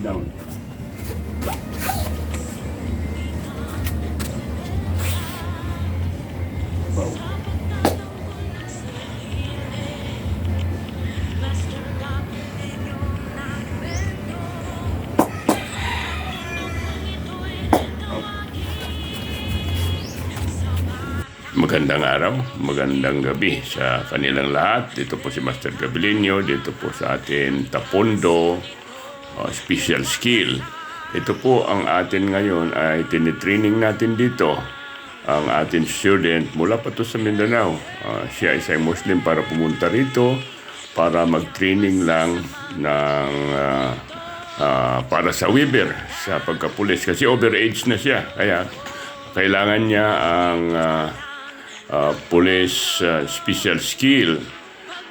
Down. Bow. Magandang araw, magandang gabi sa kanilang lahat. Dito po si Master Gabilinho, dito po sa atin Tapondo Special Skill. Ito po ang atin ngayon ay tinitraining natin dito. Ang atin student mula pa to sa Mindanao. Siya ay isang Muslim para pumunta rito para mag-training lang ng para sa Weber, sa pagkapulis. Kasi overage na siya, kaya kailangan niya ang police special skill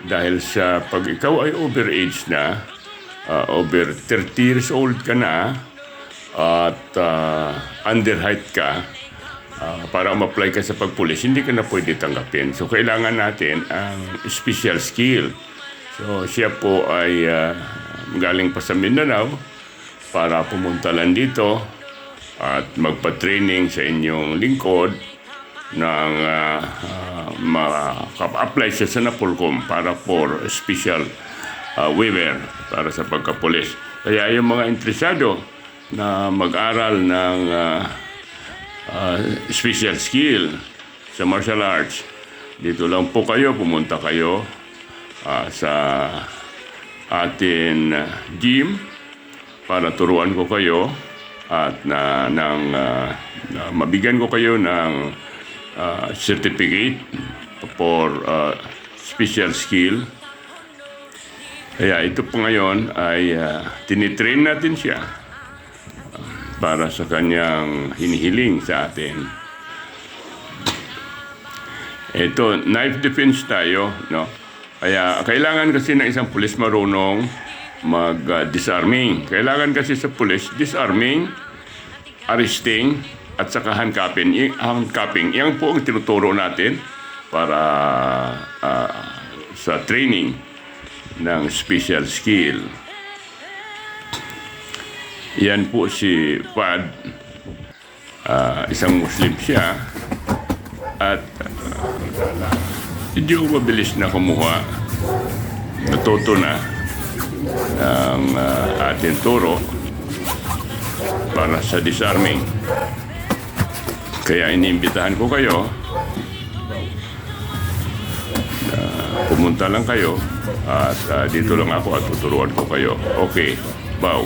dahil sa pag ikaw ay overage na, over 30 years old ka na at underheight ka, para ma-apply ka sa pagpulis, hindi ka na pwede tanggapin. So kailangan natin ang special skill. So siya po ay galing pa sa Mindanao para pumunta lang dito at magpa-training sa inyong lingkod ng maka-apply siya sa Napolcom para for special waiver para sa pagkapulis. Kaya yung mga interesado na mag-aral ng special skill sa martial arts, dito lang po kayo, pumunta kayo sa atin gym para turuan ko kayo at mabigyan ko kayo ng certificate for special skill. Kaya ito po ngayon ay tinitrain natin siya para sa kanyang hinihiling sa atin. Ito, knife defense tayo, no? Kaya kailangan kasi ng isang pulis marunong mag-disarming. Kailangan kasi sa pulis, disarming, arresting, at saka handcuffing. Yan po ang tinuturo natin para sa training ng special skill. Yan po si Fad. Isang Muslim siya. At medyo mabilis na kumuha. Natuto na ng ating turo para sa disarming. Kaya iniimbitahan ko kayo na pumunta lang kayo at dito lang ako at tuturuan ko kayo. Okay, bow.